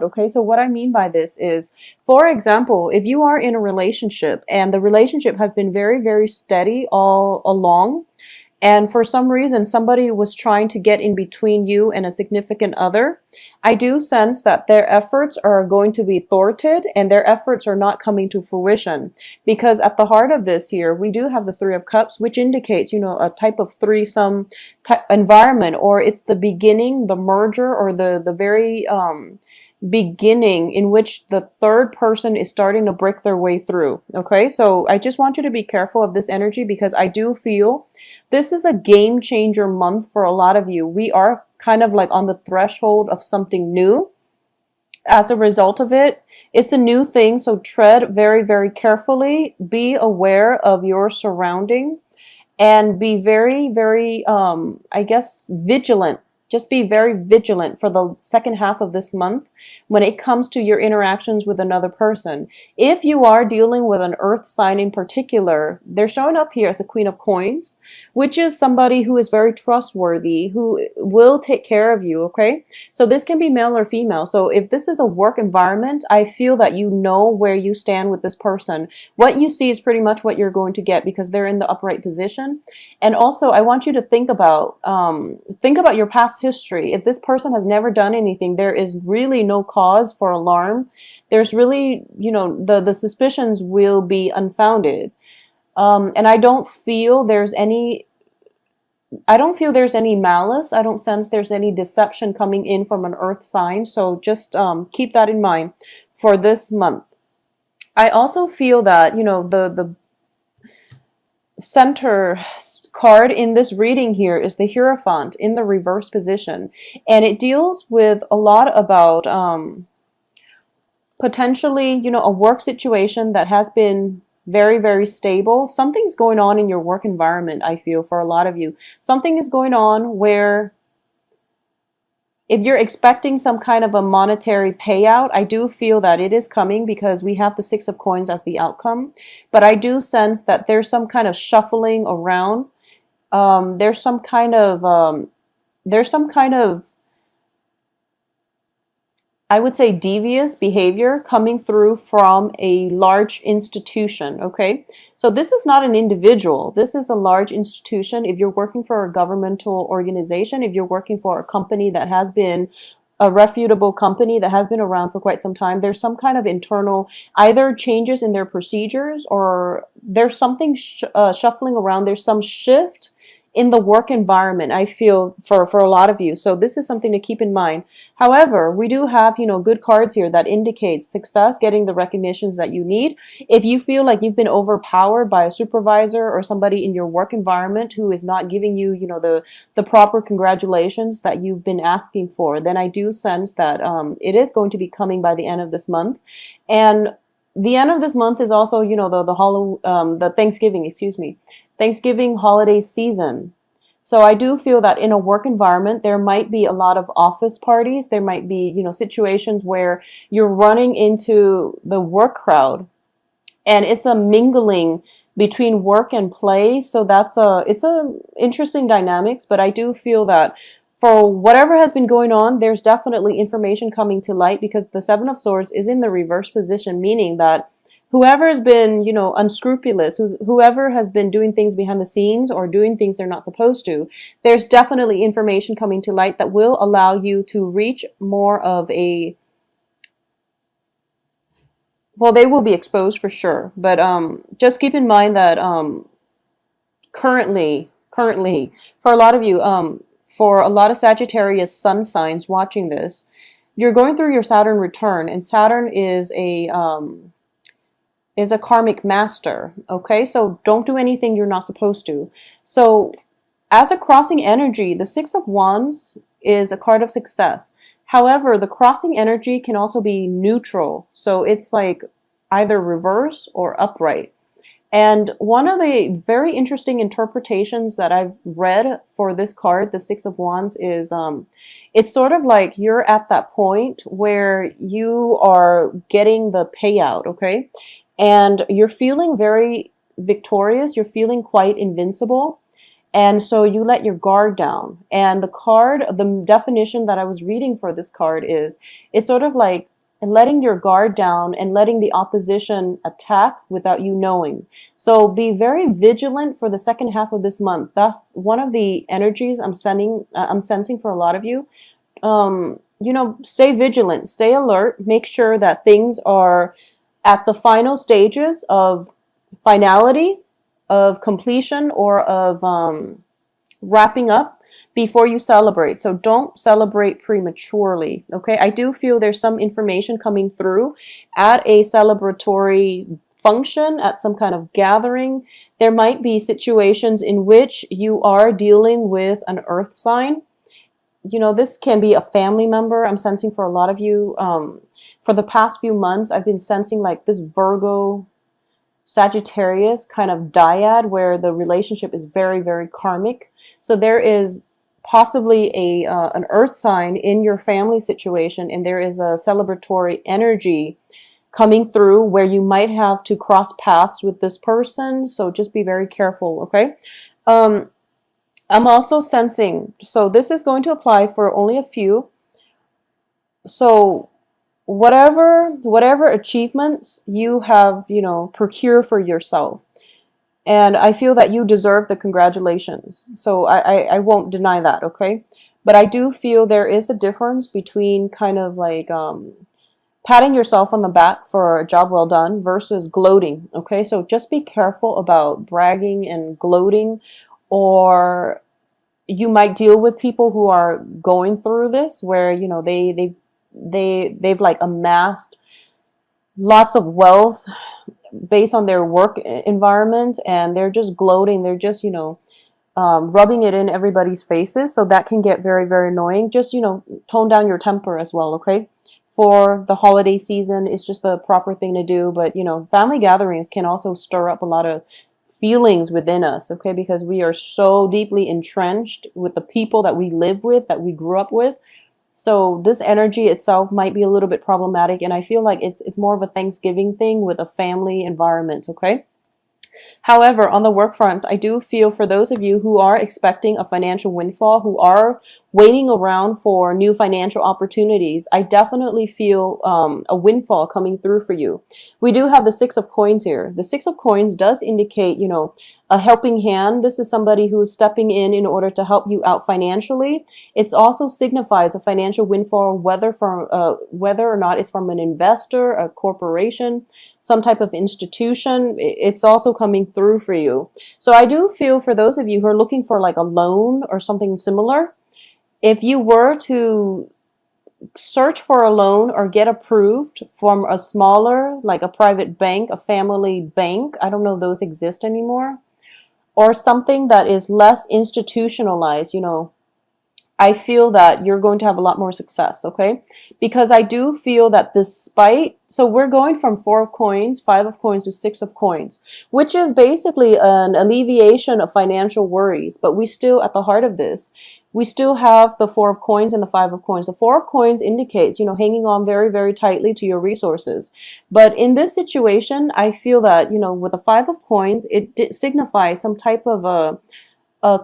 Okay, so what I mean by this is, for example, if you are in a relationship and the relationship has been very, very steady all along, and for some reason somebody was trying to get in between you and a significant other, I do sense that their efforts are going to be thwarted and their efforts are not coming to fruition. Because at the heart of this here, we do have the Three of Cups, which indicates, a type of threesome type environment, or it's the beginning, the merger, or the very beginning in which the third person is starting to break their way through. Okay, so I just want you to be careful of this energy, because I do feel this is a game changer month for a lot of you. We are kind of like on the threshold of something new. As a result of it, it's a new thing, so tread very, very carefully. Be aware of your surrounding and be very, very, I guess, vigilant. Just be very vigilant for the second half of this month when it comes to your interactions with another person. If you are dealing with an earth sign in particular, they're showing up here as the Queen of Coins, which is somebody who is very trustworthy, who will take care of you, okay? So this can be male or female. So if this is a work environment, I feel that you know where you stand with this person. What you see is pretty much what you're going to get, because they're in the upright position. And also, I want you to think about your past history. If this person has never done anything, there is really no cause for alarm. There's really, the suspicions will be unfounded. And I don't feel there's any malice. I don't sense there's any deception coming in from an earth sign. So just keep that in mind for this month. I also feel that, the center card in this reading here is the Hierophant in the reverse position. And it deals with a lot about potentially, a work situation that has been very, very stable. Something's going on in your work environment, I feel, for a lot of you. Something is going on where if you're expecting some kind of a monetary payout, I do feel that it is coming, because we have the Six of Coins as the outcome. But I do sense that there's some kind of shuffling around. There's some kind of, I would say, devious behavior coming through from a large institution, okay? So this is not an individual. This is a large institution. If you're working for a governmental organization, if you're working for a company that has been a reputable company that has been around for quite some time, there's some kind of internal either changes in their procedures, or there's something shuffling around. There's some shift in the work environment, I feel, for a lot of you. So this is something to keep in mind. However, we do have, good cards here that indicate success, getting the recognitions that you need. If you feel like you've been overpowered by a supervisor or somebody in your work environment who is not giving you, the proper congratulations that you've been asking for, then I do sense that it is going to be coming by the end of this month. And the end of this month is also, the Thanksgiving holiday season. So I do feel that in a work environment, there might be a lot of office parties. There might be, situations where you're running into the work crowd, and it's a mingling between work and play. So it's a interesting dynamics, but I do feel that for whatever has been going on, there's definitely information coming to light, because the Seven of Swords is in the reverse position, meaning that whoever has been, unscrupulous, whoever has been doing things behind the scenes or doing things they're not supposed to, there's definitely information coming to light that will allow you to reach more of a, well, they will be exposed for sure. But just keep in mind that currently, for a lot of you, for a lot of Sagittarius sun signs watching this, you're going through your Saturn return, and Saturn is a karmic master, okay? So don't do anything you're not supposed to. So as a crossing energy, the Six of Wands is a card of success. However, the crossing energy can also be neutral. So it's like either reverse or upright. And one of the very interesting interpretations that I've read for this card, the Six of Wands, is it's sort of like you're at that point where you are getting the payout, okay? And you're feeling very victorious. You're feeling quite invincible. And so you let your guard down. And the definition that I was reading for this card is, it's sort of like letting your guard down and letting the opposition attack without you knowing. So be very vigilant for the second half of this month. That's one of the energies I'm sensing for a lot of you. Stay vigilant, stay alert, make sure that things are at the final stages of finality, of completion, or of wrapping up before you celebrate. So don't celebrate prematurely, okay? I do feel there's some information coming through at a celebratory function, at some kind of gathering. There might be situations in which you are dealing with an earth sign. This can be a family member. I'm sensing for a lot of you, for the past few months, I've been sensing like this Virgo Sagittarius kind of dyad where the relationship is very, very karmic. So there is possibly an earth sign in your family situation, and there is a celebratory energy coming through where you might have to cross paths with this person. So just be very careful, okay? I'm also sensing, so this is going to apply for only a few. So whatever achievements you have, procure for yourself. And I feel that you deserve the congratulations. So I won't deny that, okay? But I do feel there is a difference between kind of like patting yourself on the back for a job well done versus gloating, okay? So just be careful about bragging and gloating, or you might deal with people who are going through this where, they've like amassed lots of wealth based on their work environment, and they're just gloating. They're just, rubbing it in everybody's faces. So that can get very, very annoying. Just, tone down your temper as well, okay? For the holiday season, it's just the proper thing to do. But, family gatherings can also stir up a lot of feelings within us, okay? Because we are so deeply entrenched with the people that we live with, that we grew up with. So this energy itself might be a little bit problematic, and I feel like it's more of a Thanksgiving thing with a family environment, okay? However, on the work front, I do feel for those of you who are expecting a financial windfall, who are waiting around for new financial opportunities, I definitely feel a windfall coming through for you. We do have the Six of Coins here. The Six of Coins does indicate, a helping hand. This is somebody who is stepping in order to help you out financially. It also signifies a financial windfall, whether or not it's from an investor, a corporation, some type of institution. It's also coming through for you. So I do feel for those of you who are looking for like a loan or something similar, if you were to search for a loan or get approved from a smaller, like a private bank, a family bank, I don't know if those exist anymore, or something that is less institutionalized, I feel that you're going to have a lot more success, okay? Because I do feel that so we're going from 4 of Coins, 5 of Coins to 6 of Coins, which is basically an alleviation of financial worries. But we still, at the heart of this, we still have the 4 of Coins and the 5 of Coins. The 4 of Coins indicates, hanging on very, very tightly to your resources. But in this situation, I feel that, with the 5 of Coins, it signifies some type of a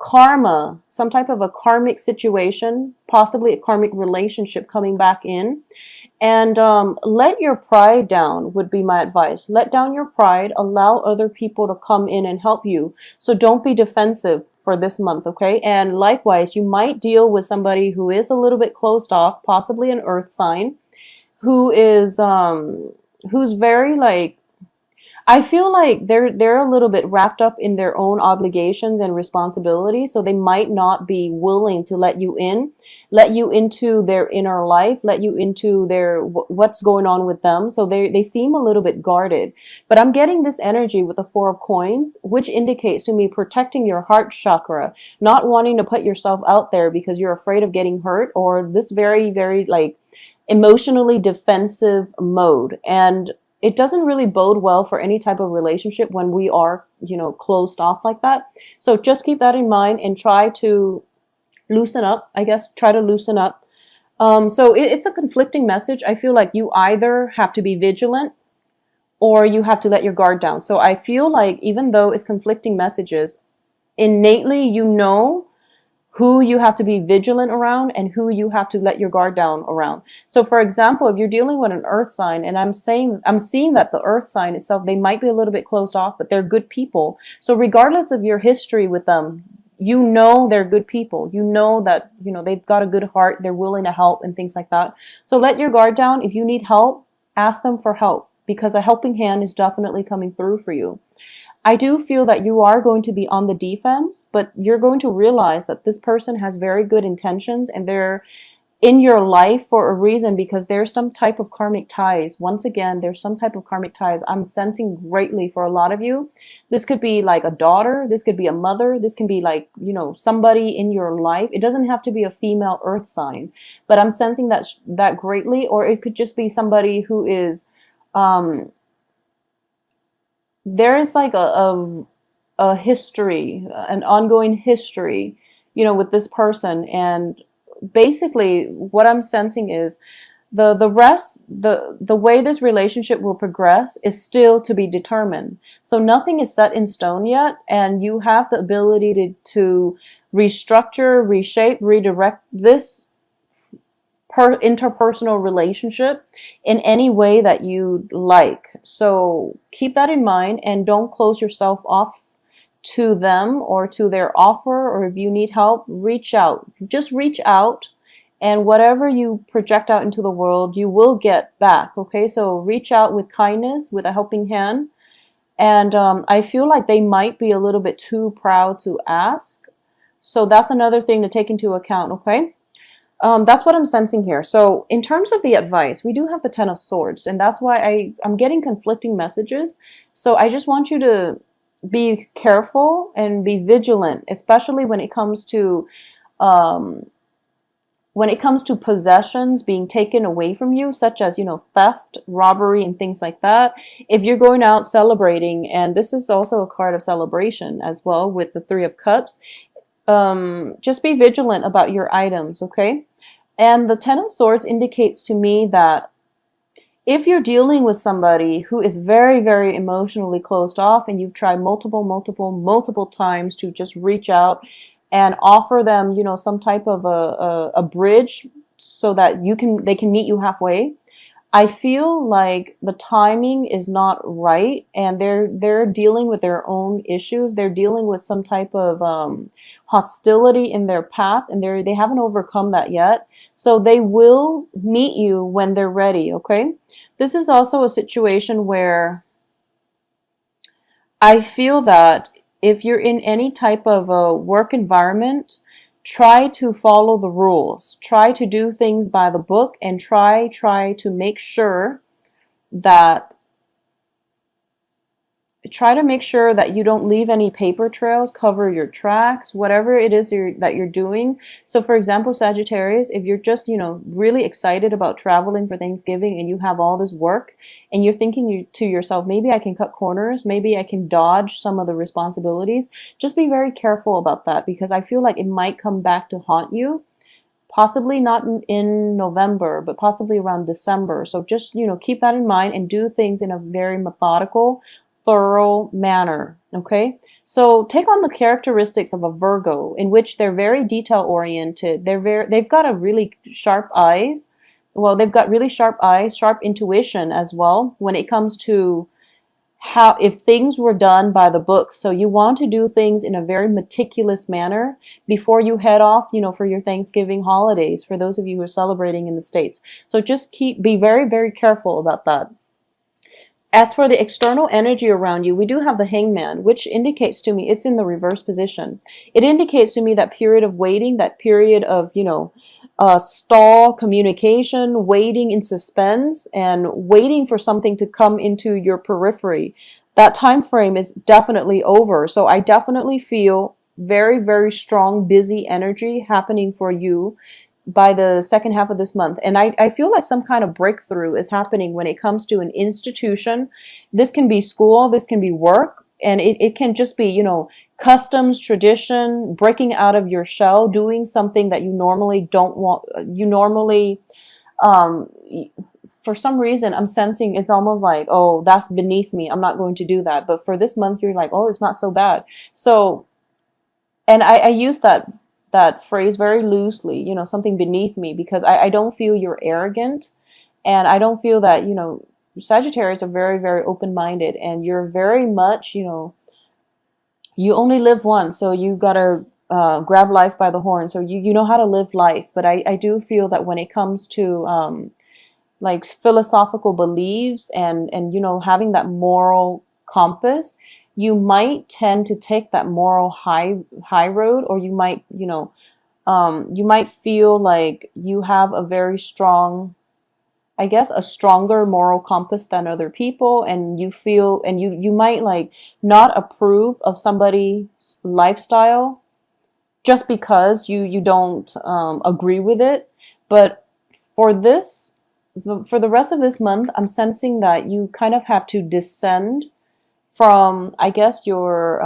karma, some type of a karmic situation, possibly a karmic relationship coming back in. And let your pride down would be my advice. Let down your pride. Allow other people to come in and help you. So don't be defensive for this month, okay? And likewise, you might deal with somebody who is a little bit closed off, possibly an earth sign, who's very like, I feel like they're a little bit wrapped up in their own obligations and responsibilities, so they might not be willing to let you into their inner life, let you into what's going on with them. So they seem a little bit guarded. But I'm getting this energy with the 4 of Coins, which indicates to me protecting your heart chakra, not wanting to put yourself out there because you're afraid of getting hurt, or this very, very like emotionally defensive mode. And it doesn't really bode well for any type of relationship when we are, closed off like that. So just keep that in mind and try to loosen up, I guess, try to loosen up. So it's a conflicting message. I feel like you either have to be vigilant or you have to let your guard down. So I feel like even though it's conflicting messages, innately you know who you have to be vigilant around and who you have to let your guard down around. So for example, if you're dealing with an earth sign, and I'm seeing that the earth sign itself, they might be a little bit closed off, but they're good people. So regardless of your history with them, you know they're good people. You know that, they've got a good heart, they're willing to help and things like that. So let your guard down. If you need help, ask them for help, because a helping hand is definitely coming through for you. I do feel that you are going to be on the defense, but you're going to realize that this person has very good intentions and they're in your life for a reason, because there's some type of karmic ties. Once again, there's some type of karmic ties I'm sensing greatly for a lot of you. This could be like a daughter, this could be a mother, this can be like, somebody in your life. It doesn't have to be a female earth sign, but I'm sensing that greatly. Or it could just be somebody who is, there is like a history, an ongoing history, with this person. And basically what I'm sensing is the rest, the way this relationship will progress is still to be determined. So nothing is set in stone yet, and you have the ability to restructure, reshape, redirect this interpersonal relationship in any way that you like. So keep that in mind, and don't close yourself off to them or to their offer. Or if you need help, reach out. Just reach out, and whatever you project out into the world, you will get back. Okay, so reach out with kindness, with a helping hand. And I feel like they might be a little bit too proud to ask. So that's another thing to take into account, okay? That's what I'm sensing here. So in terms of the advice, we do have the Ten of Swords, and that's why I'm getting conflicting messages. So I just want you to be careful and be vigilant, especially when it comes to possessions being taken away from you, such as, theft, robbery, and things like that. If you're going out celebrating, and this is also a card of celebration as well with the Three of Cups, just be vigilant about your items, okay? And the Ten of Swords indicates to me that if you're dealing with somebody who is very, very emotionally closed off, and you've tried multiple times to just reach out and offer them, some type of a bridge so that they can meet you halfway, I feel like the timing is not right, and they're dealing with their issues. issues. They're dealing with some type of hostility in their past, and they haven't overcome that yet. So they will meet you when they're ready, okay? This is also a situation where I feel that if you're in any type of a work environment, try to follow the rules. Try to do things by the book, and try to make sure that you don't leave any paper trails, cover your tracks, whatever it is that you're doing. So for example, Sagittarius, if you're just, really excited about traveling for Thanksgiving, and you have all this work, and you're thinking to yourself, maybe I can cut corners, maybe I can dodge some of the responsibilities, just be very careful about that, because I feel like it might come back to haunt you. Possibly not in November, but possibly around December. So just, keep that in mind, and do things in a very methodical, thorough manner, okay? So take on the characteristics of a Virgo, in which they're very detail oriented. They've got a really sharp eyes. Well, they've got really sharp eyes, sharp intuition as well when it comes to if things were done by the book. So you want to do things in a very meticulous manner before you head off, for your Thanksgiving holidays, for those of you who are celebrating in the States. So just be very, very careful about that. As for the external energy around you, we do have the Hangman, which indicates to me it's in the reverse position. It indicates to me that period of waiting, that period of, stall communication, waiting in suspense, and waiting for something to come into your periphery. That time frame is definitely over. So I definitely feel very, very strong, busy energy happening for you by the second half of this month. And I feel like some kind of breakthrough is happening when it comes to an institution. This can be school, this can be work, and it can just be, customs, tradition, breaking out of your shell, doing something that you normally don't want. For some reason, I'm sensing it's almost like, oh, that's beneath me, I'm not going to do that. But for this month, you're like, oh, it's not so bad. So and I use that phrase very loosely, you know, something beneath me, because I don't feel you're arrogant, and I don't feel that, you know, Sagittarius are very, very open-minded, and you're very much, you know, you only live once, so you gotta grab life by the horn. So you know how to live life. But I do feel that when it comes to like philosophical beliefs and you know, having that moral compass, you might tend to take that moral high road, or you might, you might feel like you have a very strong, I guess, a stronger moral compass than other people, and you feel, and you might like not approve of somebody's lifestyle just because you don't agree with it. But for this, for the rest of this month, I'm sensing that you kind of have to descend from, I guess, your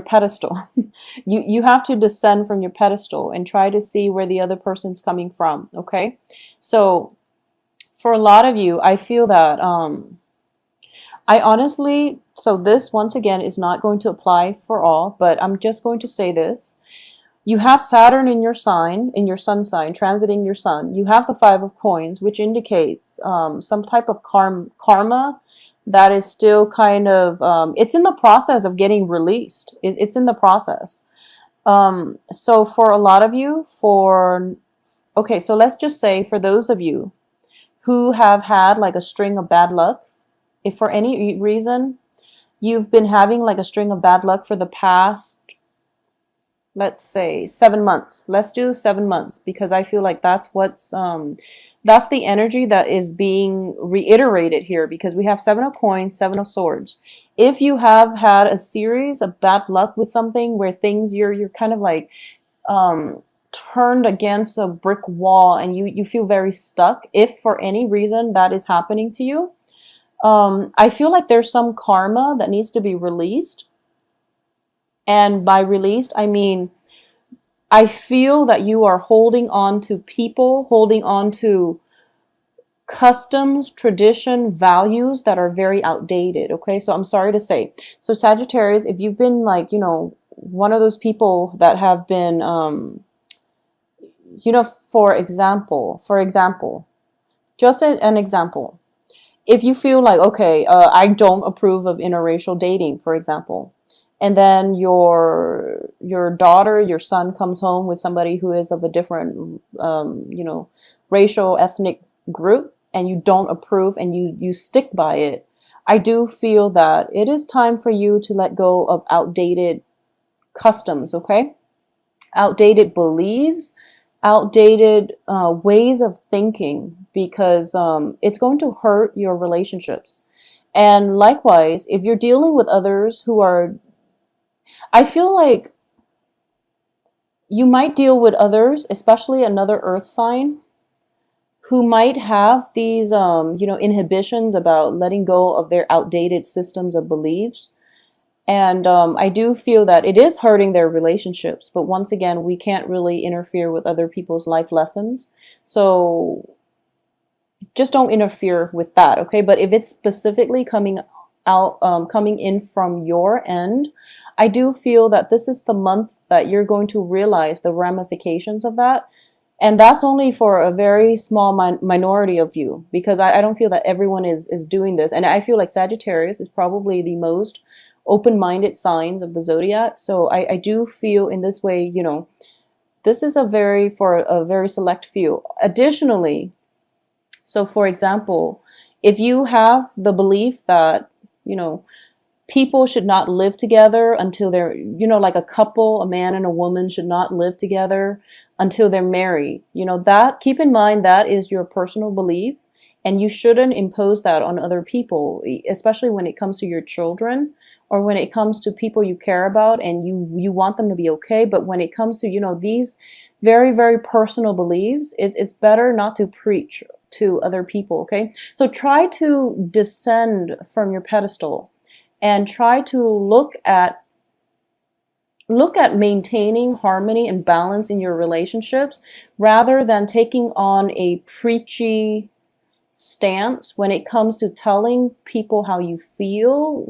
pedestal. You have to descend from your pedestal and try to see where the other person's coming from. Okay, so for a lot of you, I feel that I honestly, so this once again is not going to apply for all, but I'm just going to say this. You have Saturn in your sign, in your sun sign, transiting your sun. You have the Five of Coins, which indicates some type of karma that is still kind of, it's in the process of getting released. It's in the process. So for a lot of you, okay, so let's just say for those of you who have had like a string of bad luck, if for any reason you've been having like a string of bad luck for the past, let's say 7 months. Let's do 7 months, because I feel like that's the energy that is being reiterated here, because we have Seven of Coins, Seven of Swords. If you have had a series of bad luck with something where things you're kind of like turned against a brick wall, and you feel very stuck, if for any reason that is happening to you, I feel like there's some karma that needs to be released. And by released, I mean, I feel that you are holding on to people, holding on to customs, tradition, values that are very outdated. Okay, so I'm sorry to say. So Sagittarius, if you've been like, you know, one of those people that have been, you know, for example, just an example. If you feel like, okay, I don't approve of interracial dating, for example, and then your daughter, your son comes home with somebody who is of a different, you know, racial, ethnic group, and you don't approve and you stick by it, I do feel that it is time for you to let go of outdated customs, okay? Outdated beliefs, outdated ways of thinking, because it's going to hurt your relationships. And likewise, if you're dealing with others who are, I feel like you might deal with others, especially another earth sign, who might have these, you know, inhibitions about letting go of their outdated systems of beliefs. And I do feel that it is hurting their relationships. But once again, we can't really interfere with other people's life lessons. So just don't interfere with that, okay? But if it's specifically coming out, coming in from your end, I do feel that this is the month that you're going to realize the ramifications of that. And that's only for a very small minority of you, because I don't feel that everyone is doing this. And I feel like Sagittarius is probably the most open-minded signs of the zodiac. So I do feel in this way, you know, this is for a very select few. Additionally, so for example, if you have the belief that, you know, people should not live together until they're, you know, like a couple, a man and a woman should not live together until they're married. You know, that, keep in mind, that is your personal belief, and you shouldn't impose that on other people, especially when it comes to your children, or when it comes to people you care about and you want them to be okay. But when it comes to, you know, these very, very personal beliefs, it's better not to preach to other people, okay? So try to descend from your pedestal and try to look at maintaining harmony and balance in your relationships, rather than taking on a preachy stance when it comes to telling people how you feel.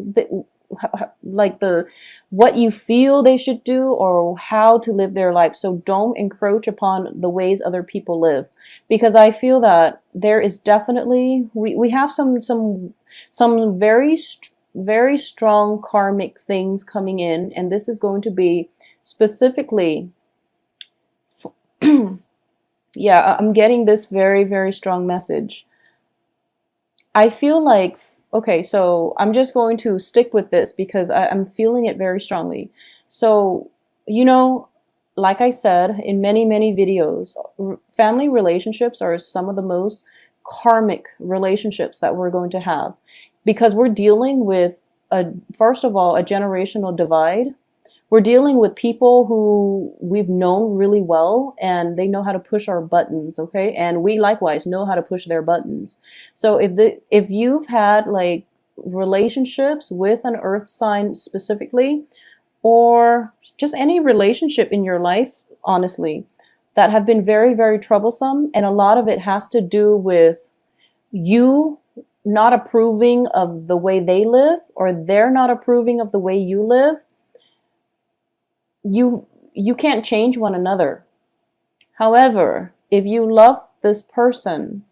like the what you feel they should do or how to live their life. So don't encroach upon the ways other people live, because I feel that there is definitely we have some very strong karmic things coming in, and this is going to be specifically yeah, I'm getting this very strong message. I feel like, okay, so I'm just going to stick with this because I'm feeling it very strongly. So, you know, like I said in many videos, family relationships are some of the most karmic relationships that we're going to have, because we're dealing with first of all, a generational divide. We're dealing with people who we've known really well and they know how to push our buttons, okay? And we likewise know how to push their buttons. So if you've had like relationships with an earth sign specifically, or just any relationship in your life, honestly, that have been very troublesome, and a lot of it has to do with you not approving of the way they live, or they're not approving of the way you live, you can't change one another. However, if you love this person,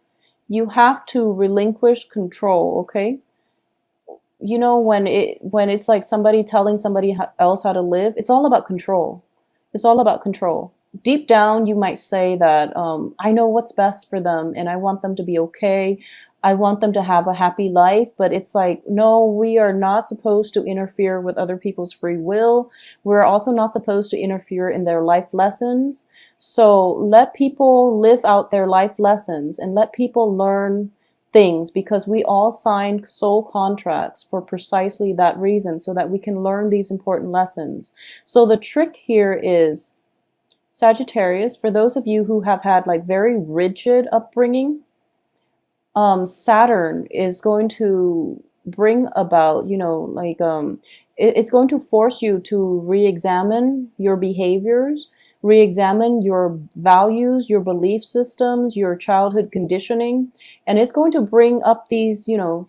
you have to relinquish control, okay? You know, when it's like somebody telling somebody else how to live, it's all about control. It's all about control. Deep down, you might say that I know what's best for them and I want them to be okay. I want them to have a happy life, but it's like, no, we are not supposed to interfere with other people's free will. We're also not supposed to interfere in their life lessons. So let people live out their life lessons and let people learn things, because we all signed soul contracts for precisely that reason, so that we can learn these important lessons. So the trick here is, Sagittarius, for those of you who have had like very rigid upbringing, Saturn is going to bring about, you know, like it's going to force you to re-examine your behaviors, re-examine your values, your belief systems, your childhood conditioning, and it's going to bring up these, you know,